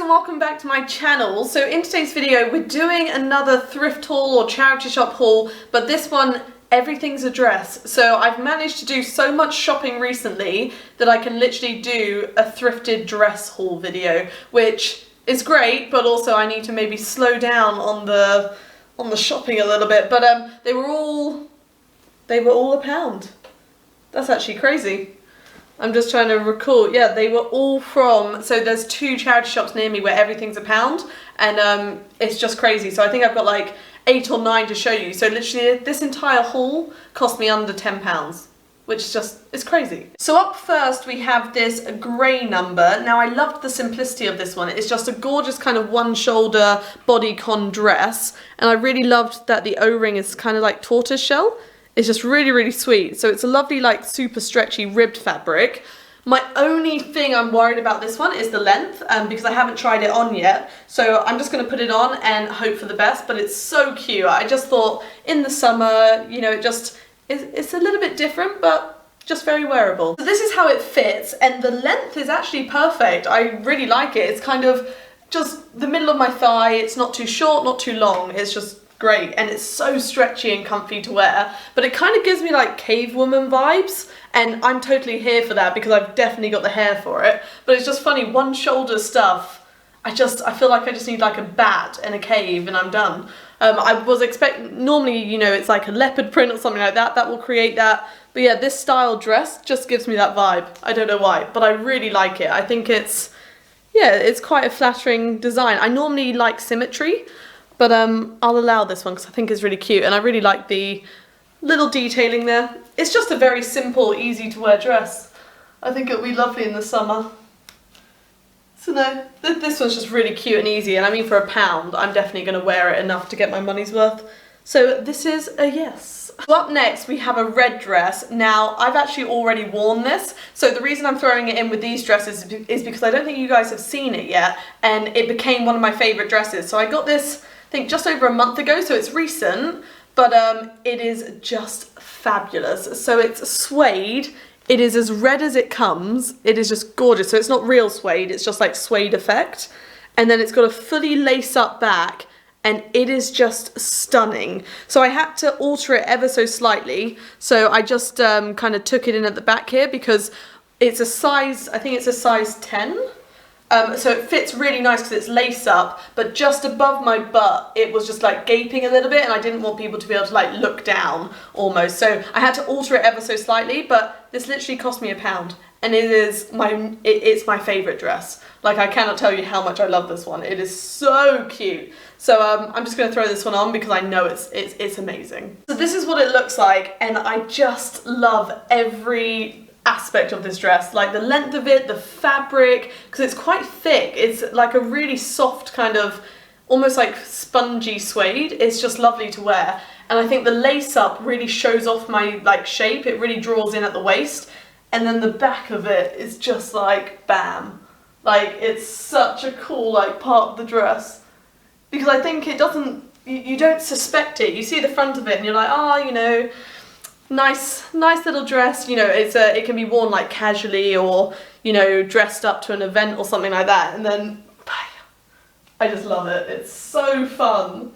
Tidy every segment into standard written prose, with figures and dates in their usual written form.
and welcome back to my channel. So in today's video we're doing another thrift haul or charity shop haul, but this one everything's a dress. So I've managed to do so much shopping recently that I can literally do a thrifted dress haul video, which is great, but also I need to maybe slow down on the shopping a little bit. But they were all £1. That's actually crazy. I'm just trying to recall. Yeah, they were all from, so there's 2 charity shops near me where everything's £1, and it's just crazy. So I think I've got like 8 or 9 to show you. So literally this entire haul cost me under £10, which is just, it's crazy. So up first we have this grey number. Now I loved the simplicity of this one. It's just a gorgeous kind of one shoulder bodycon dress, and I really loved that the O-ring is kind of like tortoise shell. It's just really, really sweet. So it's a lovely, like, super stretchy ribbed fabric. My only thing I'm worried about this one is the length, because I haven't tried it on yet. So I'm just going to put it on and hope for the best, but it's so cute. I just thought in the summer, you know, it's a little bit different, but just very wearable. So this is how it fits, and the length is actually perfect. I really like it. It's kind of just the middle of my thigh. It's not too short, not too long. It's just great, and it's so stretchy and comfy to wear, but it kind of gives me like cave woman vibes, and I'm totally here for that because I've definitely got the hair for it. But it's just funny, one shoulder stuff, I feel like I just need like a bat and a cave and I'm done. I was expecting, normally, you know, it's like a leopard print or something like that will create that, but yeah, this style dress just gives me that vibe. I don't know why, but I really like it. I think it's quite a flattering design. I normally like symmetry, but I'll allow this one because I think it's really cute, and I really like the little detailing there. It's just a very simple, easy to wear dress. I think it'll be lovely in the summer. So no, this one's just really cute and easy, and I mean for £1, I'm definitely going to wear it enough to get my money's worth. So this is a yes. So up next we have a red dress. Now I've actually already worn this, so the reason I'm throwing it in with these dresses is because I don't think you guys have seen it yet, and it became one of my favourite dresses. So I got this, I think, just over a month ago, so it's recent, but it is just fabulous. So it's suede, it is as red as it comes, it is just gorgeous. So it's not real suede, it's just like suede effect, and then it's got a fully lace up back, and it is just stunning. So I had to alter it ever so slightly, so I just kind of took it in at the back here because it's a size, I think it's a size 10. So it fits really nice because it's lace up, but just above my butt it was just like gaping a little bit, and I didn't want people to be able to like look down almost, so I had to alter it ever so slightly. But this literally cost me £1, and it's my favourite dress. Like, I cannot tell you how much I love this one. It is so cute. So I'm just going to throw this one on because I know it's amazing. So this is what it looks like, and I just love every aspect of this dress, like the length of it, the fabric, because it's quite thick. It's like a really soft kind of almost like spongy suede. It's just lovely to wear, and I think the lace up really shows off my like shape. It really draws in at the waist, and then the back of it is just like bam. Like, it's such a cool like part of the dress, because I think it doesn't, you don't suspect it. You see the front of it and you're like, oh, you know, nice little dress, you know, it can be worn like casually, or, you know, dressed up to an event or something like that, and then I just love it. It's so fun.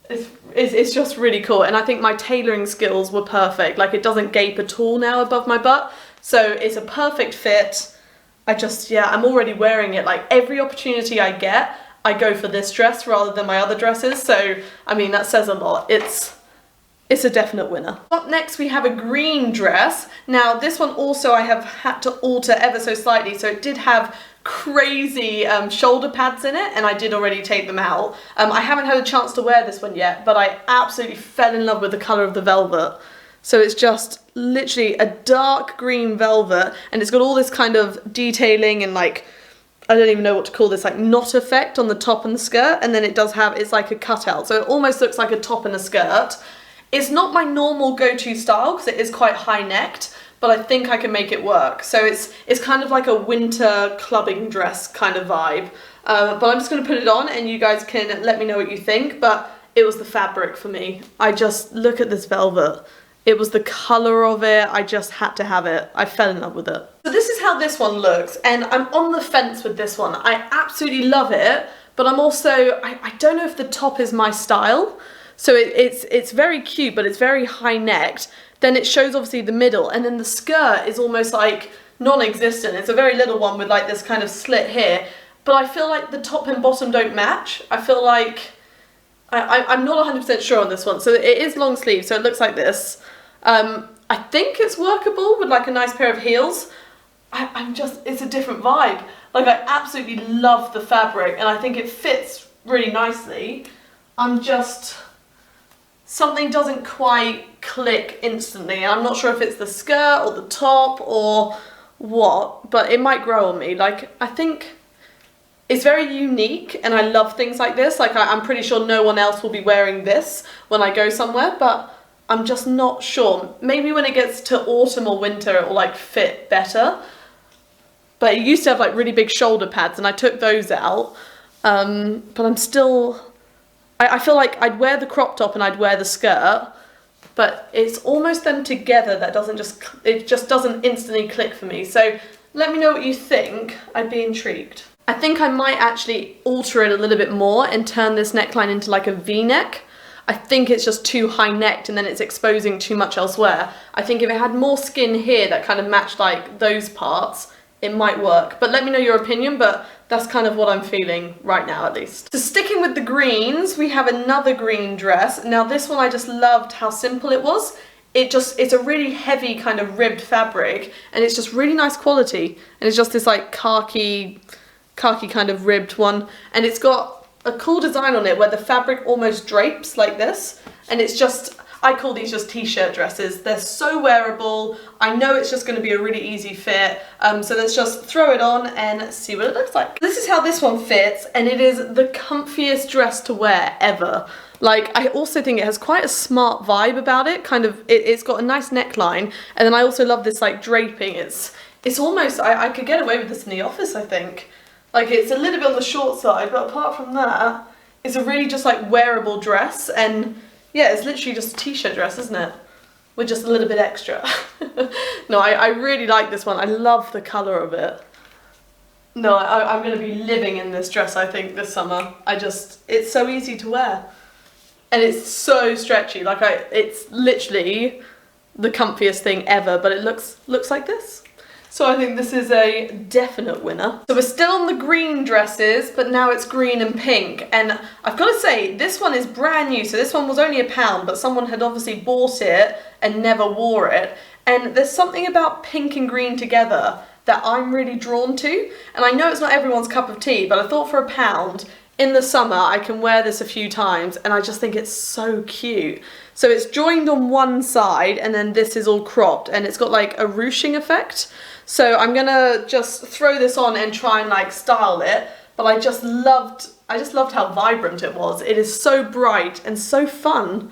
It's just really cool, and I think my tailoring skills were perfect. Like, it doesn't gape at all now above my butt, so it's a perfect fit. I'm already wearing it. Like, every opportunity I get, I go for this dress rather than my other dresses, so I mean that says a lot. It's a definite winner. Up next we have a green dress. Now this one also I have had to alter ever so slightly, so it did have crazy shoulder pads in it, and I did already take them out. I haven't had a chance to wear this one yet, but I absolutely fell in love with the colour of the velvet. So it's just literally a dark green velvet, and it's got all this kind of detailing and like, I don't even know what to call this, like knot effect on the top and the skirt, and then it's like a cutout, so it almost looks like a top and a skirt. It's not my normal go-to style because it is quite high-necked, but I think I can make it work. So it's kind of like a winter clubbing dress kind of vibe. But I'm just going to put it on, and you guys can let me know what you think. But it was the fabric for me. I just look at this velvet. It was the colour of it. I just had to have it. I fell in love with it. So this is how this one looks, and I'm on the fence with this one. I absolutely love it, but I'm also, I don't know if the top is my style. So it's very cute, but it's very high-necked. Then it shows obviously the middle, and then the skirt is almost like non-existent. It's a very little one with like this kind of slit here, but I feel like the top and bottom don't match. I feel like, I'm not 100% sure on this one. So it is long sleeve, so it looks like this. I think it's workable with like a nice pair of heels. It's a different vibe. Like, I absolutely love the fabric, and I think it fits really nicely. Something doesn't quite click instantly, and I'm not sure if it's the skirt or the top or what, but it might grow on me. Like, I think it's very unique, and I love things like this. Like, I'm pretty sure no one else will be wearing this when I go somewhere, but I'm just not sure. Maybe when it gets to autumn or winter, it will like fit better. But it used to have like really big shoulder pads, and I took those out. But I'm still, I feel like I'd wear the crop top and I'd wear the skirt, but it's almost them together that it just doesn't instantly click for me. So let me know what you think. I'd be intrigued. I think I might actually alter it a little bit more and turn this neckline into like a V-neck. I think it's just too high-necked, and then it's exposing too much elsewhere. I think if it had more skin here that kind of matched like those parts, it might work. But let me know your opinion, but that's kind of what I'm feeling right now, at least. So sticking with the greens, we have another green dress. Now this one, I just loved how simple it was. It's a really heavy kind of ribbed fabric, and it's just really nice quality. And it's just this like khaki kind of ribbed one, and it's got a cool design on it where the fabric almost drapes like this, and it's just, I call these just t-shirt dresses. They're so wearable. I know it's just going to be a really easy fit, so let's just throw it on and see what it looks like. This is how this one fits, and it is the comfiest dress to wear ever. Like, I also think it has quite a smart vibe about it. Kind of, it's got a nice neckline, and then I also love this like draping. It's almost, I could get away with this in the office, I think. Like, it's a little bit on the short side, but apart from that, it's a really just like wearable dress, and yeah, it's literally just a t-shirt dress, isn't it? With just a little bit extra. No, I really like this one. I love the colour of it. No, I'm going to be living in this dress, I think, this summer. It's so easy to wear. And it's so stretchy. Like, it's literally the comfiest thing ever, but it looks like this. So I think this is a definite winner. So we're still on the green dresses, but now it's green and pink. And I've got to say, this one is brand new. So this one was only £1, but someone had obviously bought it and never wore it. And there's something about pink and green together that I'm really drawn to. And I know it's not everyone's cup of tea, but I thought for £1, in the summer, I can wear this a few times, and I just think it's so cute. So it's joined on one side, and then this is all cropped, and it's got like a ruching effect. So I'm gonna just throw this on and try and like style it, but I just loved how vibrant it was. It is so bright and so fun.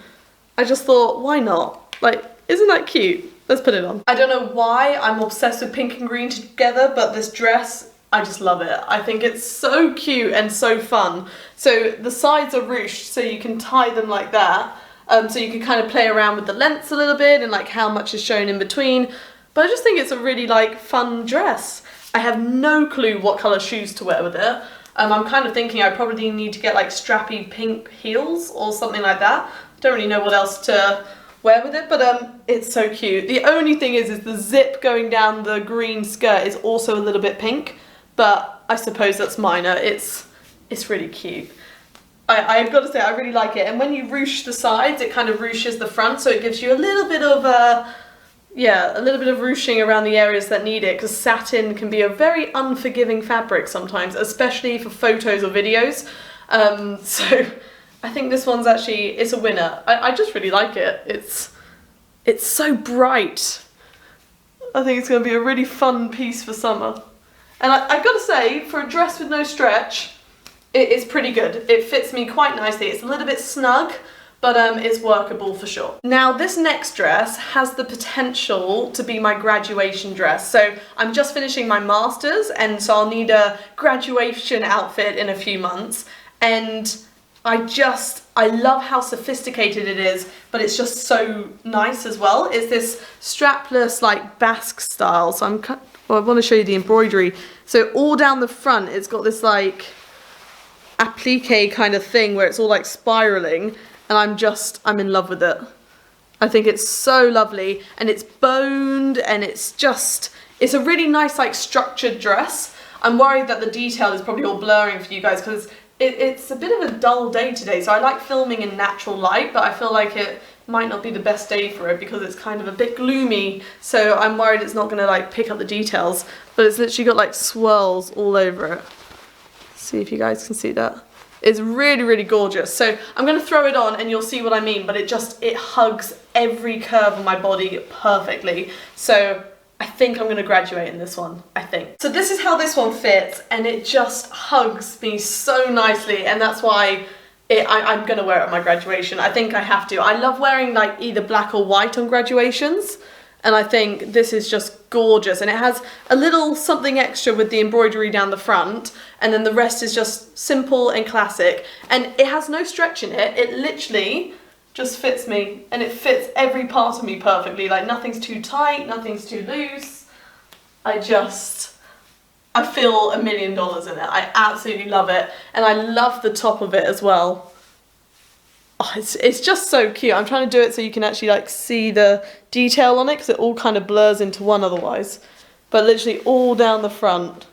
I just thought, why not? Like, isn't that cute? Let's put it on. I don't know why I'm obsessed with pink and green together, but this dress, I just love it. I think it's so cute and so fun. So the sides are ruched, so you can tie them like that. So you can kind of play around with the lengths a little bit and like how much is shown in between. But I just think it's a really like fun dress. I have no clue what colour shoes to wear with it. I'm kind of thinking I probably need to get like strappy pink heels or something like that. I don't really know what else to wear with it, but it's so cute. The only thing is the zip going down the green skirt is also a little bit pink, but I suppose that's minor. It's really cute. I've got to say, I really like it. And when you ruche the sides, it kind of ruches the front, so it gives you a little bit of yeah, a little bit of ruching around the areas that need it, because satin can be a very unforgiving fabric sometimes, especially for photos or videos. So I think this one's actually, it's a winner. I just really like it. It's so bright. I think it's going to be a really fun piece for summer. And I've got to say, for a dress with no stretch, it is pretty good. It fits me quite nicely. It's a little bit snug, but it's workable for sure. Now this next dress has the potential to be my graduation dress. So I'm just finishing my master's, and so I'll need a graduation outfit in a few months. And I just I love how sophisticated it is, but it's just so nice as well. It's this strapless like basque style. So I want to show you the embroidery. So all down the front, it's got this like applique kind of thing where it's all like spiraling, and I'm in love with it. I think it's so lovely, and it's boned, and it's a really nice like structured dress. I'm worried that the detail is probably all blurring for you guys because it's a bit of a dull day today, so I like filming in natural light, but I feel like it might not be the best day for it because it's kind of a bit gloomy, so I'm worried it's not going to like pick up the details, but it's literally got like swirls all over it. See if you guys can see that. It's really, really gorgeous. So I'm going to throw it on and you'll see what I mean, but it hugs every curve of my body perfectly. So I think I'm going to graduate in this one, I think. So this is how this one fits, and it just hugs me so nicely, and that's why I'm going to wear it at my graduation. I think I have to. I love wearing like either black or white on graduations, and I think this is just gorgeous, and it has a little something extra with the embroidery down the front, and then the rest is just simple and classic, and it has no stretch in it. It literally just fits me, and it fits every part of me perfectly. Like nothing's too tight, nothing's too loose. I feel $1 million in it. I absolutely love it, and I love the top of it as well. Oh, it's just so cute. I'm trying to do it so you can actually like see the detail on it because it all kind of blurs into one otherwise. But literally all down the front,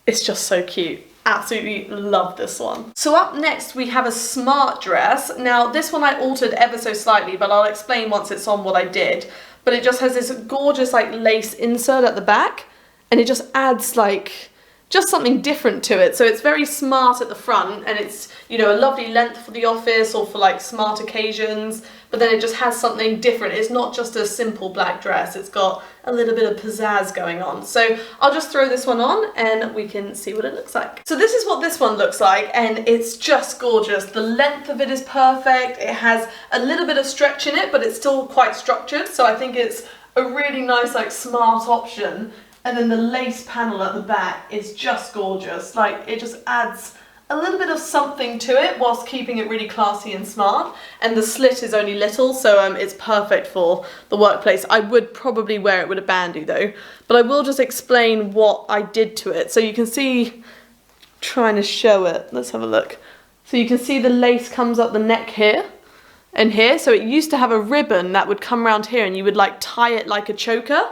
it's just so cute. Absolutely love this one. So up next we have a smart dress. Now this one I altered ever so slightly, but I'll explain once it's on what I did. But it just has this gorgeous like lace insert at the back, and it just adds like just something different to it. So it's very smart at the front, and it's, you know, a lovely length for the office or for like smart occasions, but then it just has something different. It's not just a simple black dress, it's got a little bit of pizzazz going on. So I'll just throw this one on and we can see what it looks like. So this is what this one looks like, and it's just gorgeous. The length of it is perfect. It has a little bit of stretch in it, but it's still quite structured, so I think it's a really nice like smart option. And then the lace panel at the back is just gorgeous. Like, it just adds a little bit of something to it whilst keeping it really classy and smart. And the slit is only little, so it's perfect for the workplace. I would probably wear it with a bandeau though, but I will just explain what I did to it. So you can see, trying to show it, let's have a look. So you can see the lace comes up the neck here and here. So it used to have a ribbon that would come around here and you would like tie it like a choker.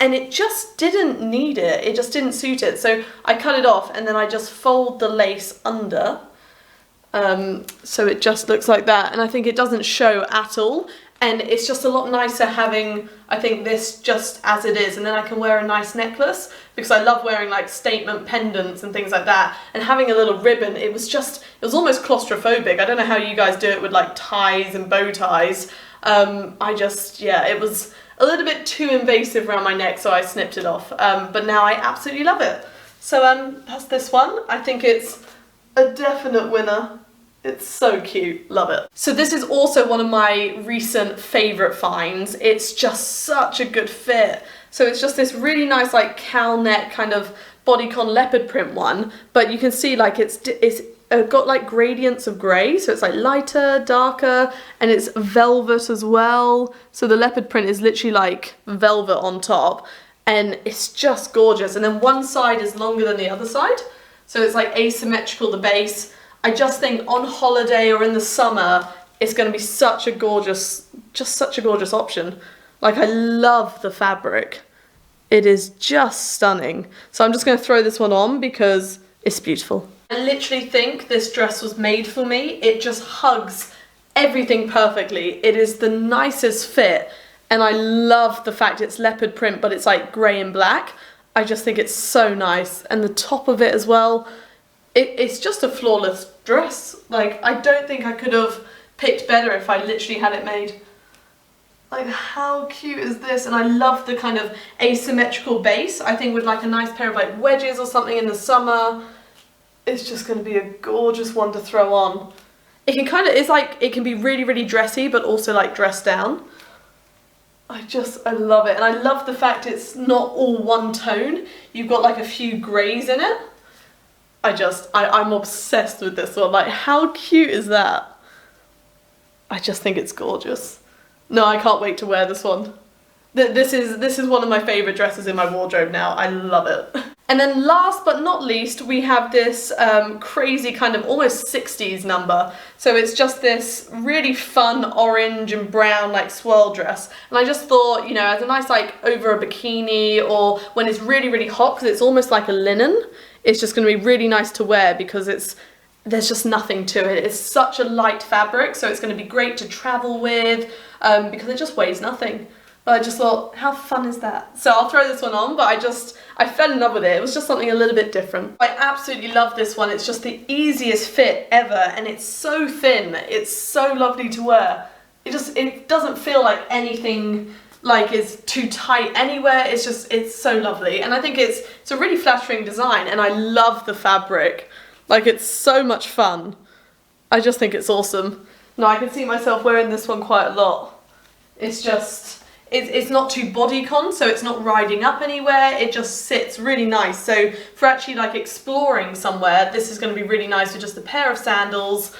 And it just didn't need it. It just didn't suit it. So I cut it off and then I just fold the lace under. So it just looks like that. And I think it doesn't show at all. And it's just a lot nicer having, I think, this just as it is. And then I can wear a nice necklace because I love wearing like statement pendants and things like that. And having a little ribbon, it was almost claustrophobic. I don't know how you guys do it with like ties and bow ties. It was a little bit too invasive around my neck, so I snipped it off. But now I absolutely love it. So that's this one. I think it's a definite winner. It's so cute, love it. So this is also one of my recent favourite finds. It's just such a good fit. So it's just this really nice like cowl neck kind of bodycon leopard print one, but you can see like it's got like gradients of grey, so it's like lighter, darker, and it's velvet as well. So the leopard print is literally like velvet on top, and it's just gorgeous. And then one side is longer than the other side, so it's like asymmetrical, the base. I just think on holiday or in the summer, it's going to be such a gorgeous option. Like, I love the fabric. It is just stunning. So I'm just going to throw this one on because it's beautiful. I literally think this dress was made for me. It just hugs everything perfectly. It is the nicest fit, and I love the fact it's leopard print, but it's like grey and black. I just think it's so nice. And the top of it as well, it's just a flawless dress. Like, I don't think I could have picked better if I literally had it made. Like, how cute is this? And I love the kind of asymmetrical base. I think with like a nice pair of like wedges or something in the summer, it's just going to be a gorgeous one to throw on. It can kind of, it's like, it can be really, really dressy, but also like dressed down. I love it. And I love the fact it's not all one tone. You've got like a few greys in it. I'm obsessed with this one. Like, how cute is that? I just think it's gorgeous. No, I can't wait to wear this one. This is one of my favourite dresses in my wardrobe now. I love it. And then last but not least, we have this crazy kind of almost 60s number. So it's just this really fun orange and brown like swirl dress. And I just thought, you know, as a nice like over a bikini, or when it's really, really hot, because it's almost like a linen, it's just going to be really nice to wear because there's just nothing to it. It's such a light fabric, so it's going to be great to travel with because it just weighs nothing. But I just thought, how fun is that? So I'll throw this one on, but I fell in love with it. It was just something a little bit different. I absolutely love this one. It's just the easiest fit ever, and it's so thin. It's so lovely to wear. It doesn't feel like anything like is too tight anywhere. It's so lovely. And I think it's a really flattering design, and I love the fabric. Like, it's so much fun. I just think it's awesome. No, I can see myself wearing this one quite a lot. It's just... It's not too bodycon, so it's not riding up anywhere. It just sits really nice. So for actually like exploring somewhere, this is going to be really nice with just a pair of sandals.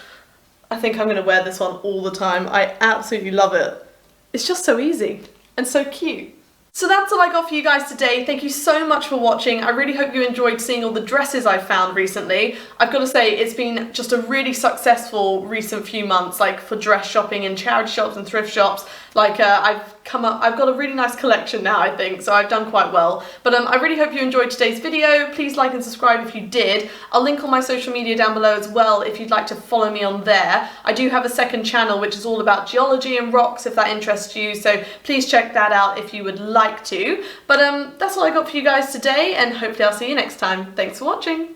I think I'm going to wear this one all the time. I absolutely love it. It's just so easy and so cute. So that's all I got for you guys today. Thank you so much for watching. I really hope you enjoyed seeing all the dresses I've found recently. I've got to say, it's been just a really successful recent few months, like for dress shopping in charity shops and thrift shops. Like I've got a really nice collection now, I think, so I've done quite well. But I really hope you enjoyed today's video. Please like and subscribe if you did. I'll link all my social media down below as well if you'd like to follow me on there. I do have a second channel which is all about geology and rocks if that interests you, so please check that out if you would like to. But that's all I got for you guys today, and hopefully I'll see you next time. Thanks for watching.